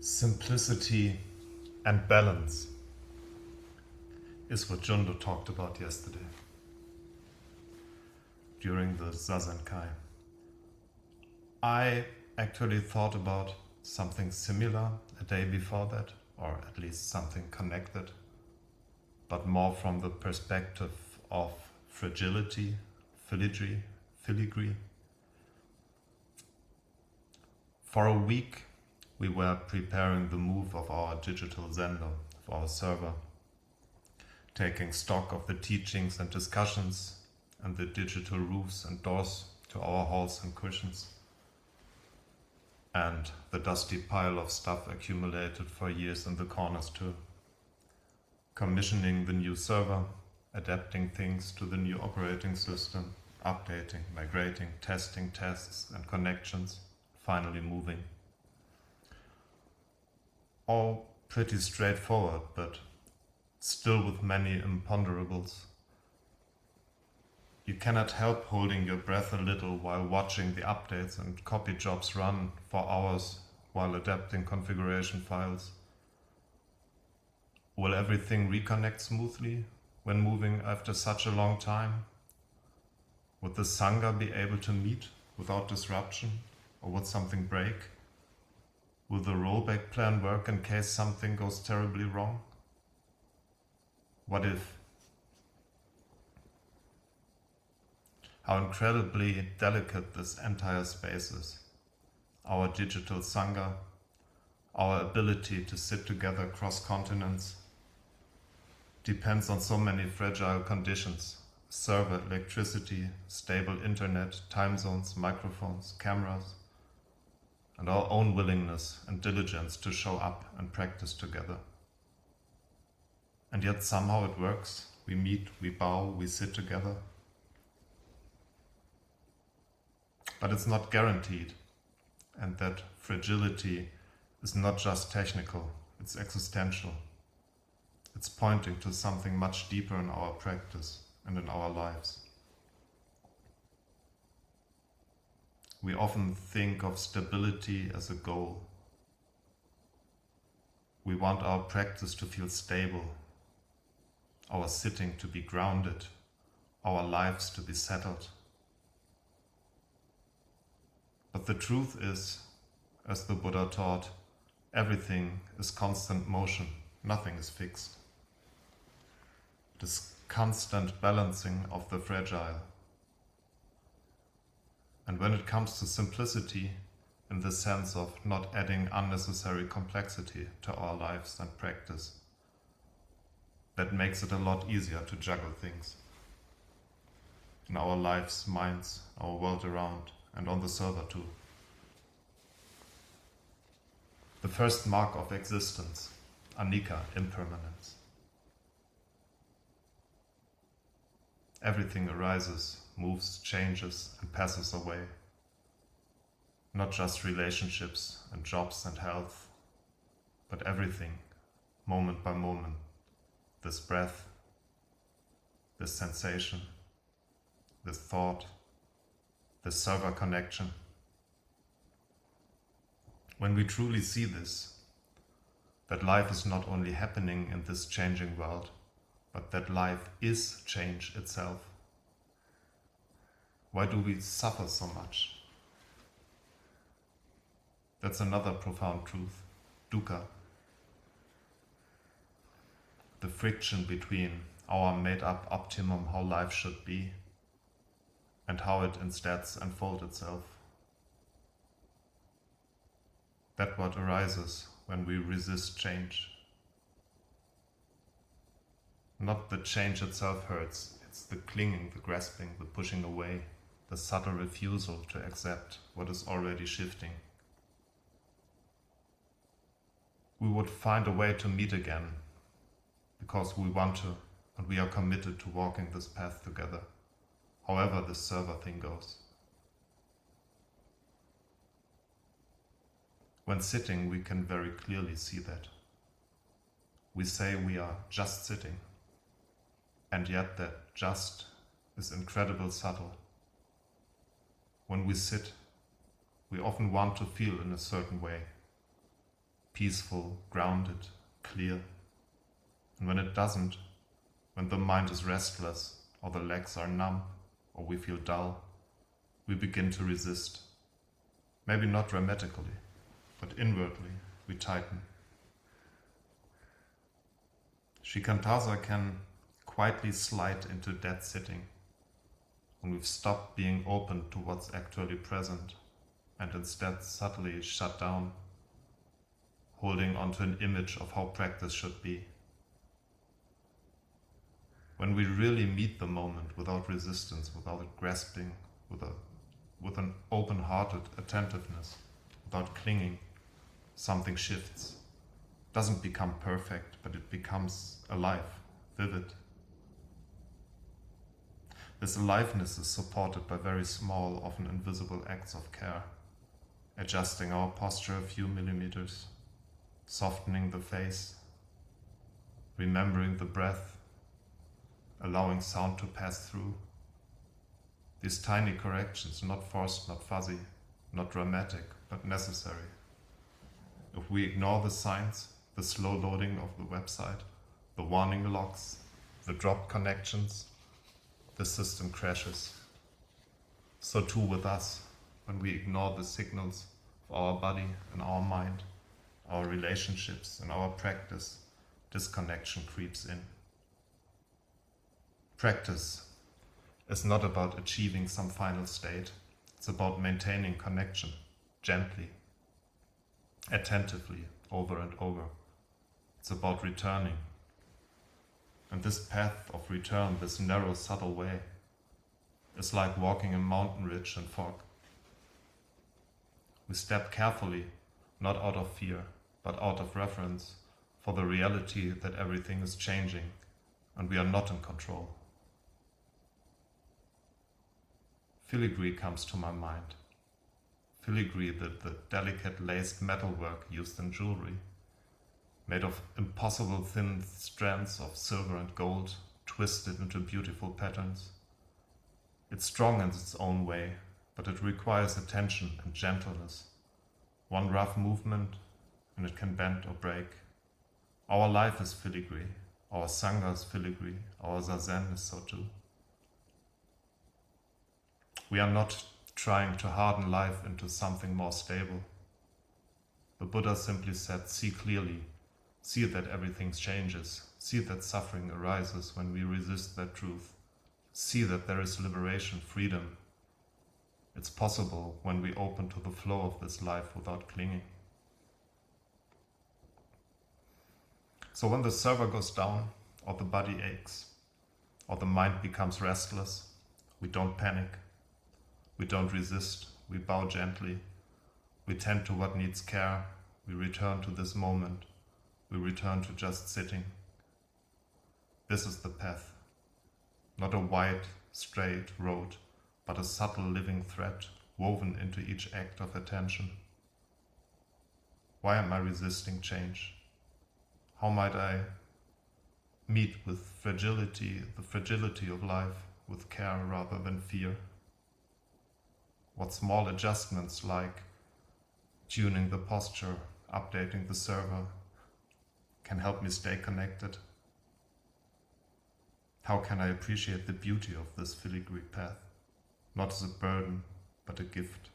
Simplicity and balance is what Jundo talked about yesterday during the Zazen Kai. I actually thought about something similar a day before that, or at least something connected, but more from the perspective of fragility, filigree. For a week we were preparing the move of our digital Zender, of our server, taking stock of the teachings and discussions and the digital roofs and doors to our halls and cushions, and the dusty pile of stuff accumulated for years in the corners too. Commissioning the new server, adapting things to the new operating system, updating, migrating, testing tests and connections, finally moving. All pretty straightforward, but still with many imponderables. You cannot help holding your breath a little while watching the updates and copy jobs run for hours while adapting configuration files. Will everything reconnect smoothly when moving after such a long time? Would the Sangha be able to meet without disruption, or would something break? Will the rollback plan work in case something goes terribly wrong? What if? How incredibly delicate this entire space is. Our digital Sangha, our ability to sit together across continents, depends on so many fragile conditions: server, electricity, stable internet, time zones, microphones, cameras, and our own willingness and diligence to show up and practice together. And yet somehow it works. We meet, we bow, we sit together. But it's not guaranteed, and that fragility is not just technical, it's existential. It's pointing to something much deeper in our practice and in our lives. We often think of stability as a goal. We want our practice to feel stable, our sitting to be grounded, our lives to be settled. But the truth is, as the Buddha taught, everything is constant motion, nothing is fixed. It is constant balancing of the fragile. And when it comes to simplicity, in the sense of not adding unnecessary complexity to our lives and practice, that makes it a lot easier to juggle things in our lives, minds, our world around, and on the server too. The first mark of existence, anicca, impermanence. Everything arises, moves, changes, and passes away. Not just relationships and jobs and health, but everything, moment by moment. This breath, this sensation, this thought, this server connection. When we truly see this, that life is not only happening in this changing world, but that life is change itself. Why do we suffer so much? That's another profound truth, dukkha. The friction between our made-up optimum how life should be and how it instead unfolds itself. That's what arises when we resist change. Not the change itself hurts, it's the clinging, the grasping, the pushing away, the subtle refusal to accept what is already shifting. We would find a way to meet again, because we want to, and we are committed to walking this path together, however this server thing goes. When sitting, we can very clearly see that. We say we are just sitting. and yet that just is incredibly subtle. When we sit, we often want to feel in a certain way, peaceful, grounded, clear. And when it doesn't, when the mind is restless, or the legs are numb, or we feel dull, we begin to resist. Maybe not dramatically, but inwardly we tighten. Shikantaza can quietly slide into dead sitting when we've stopped being open to what's actually present and instead subtly shut down, holding onto an image of how practice should be. When we really meet the moment without resistance, without grasping, with an open-hearted attentiveness, without clinging, something shifts. It doesn't become perfect, but it becomes alive, vivid. This aliveness is supported by very small, often invisible acts of care, adjusting our posture a few millimeters, softening the face, remembering the breath, allowing sound to pass through. These tiny corrections, not forced, not fuzzy, not dramatic, but necessary. If we ignore the signs, the slow loading of the website, the warning locks, the dropped connections, the system crashes. So too with us, when we ignore the signals of our body and our mind, our relationships and our practice, disconnection creeps in. Practice is not about achieving some final state. It's about maintaining connection, gently, attentively, over and over. It's about returning. And this path of return, this narrow, subtle way, is like walking a mountain ridge in fog. We step carefully, not out of fear, but out of reverence for the reality that everything is changing and we are not in control. Filigree comes to my mind. Filigree, the delicate laced metalwork used in jewelry, made of impossible thin strands of silver and gold, twisted into beautiful patterns. It's strong in its own way, but it requires attention and gentleness. One rough movement, and it can bend or break. Our life is filigree, our Sangha is filigree, our Zazen is so too. We are not trying to harden life into something more stable. The Buddha simply said, see clearly, see that everything changes, see that suffering arises when we resist that truth, see that there is liberation, freedom. It's possible when we open to the flow of this life without clinging. So when the server goes down, or the body aches, or the mind becomes restless, we don't panic. We don't resist, we bow gently, we tend to what needs care, we return to this moment, we return to just sitting. This is the path, not a wide, straight road, but a subtle living thread woven into each act of attention. Why am I resisting change? How might I meet with fragility, the fragility of life, with care rather than fear? What small adjustments like tuning the posture, updating the server, can help me stay connected? How can I appreciate the beauty of this filigree path, not as a burden, but a gift?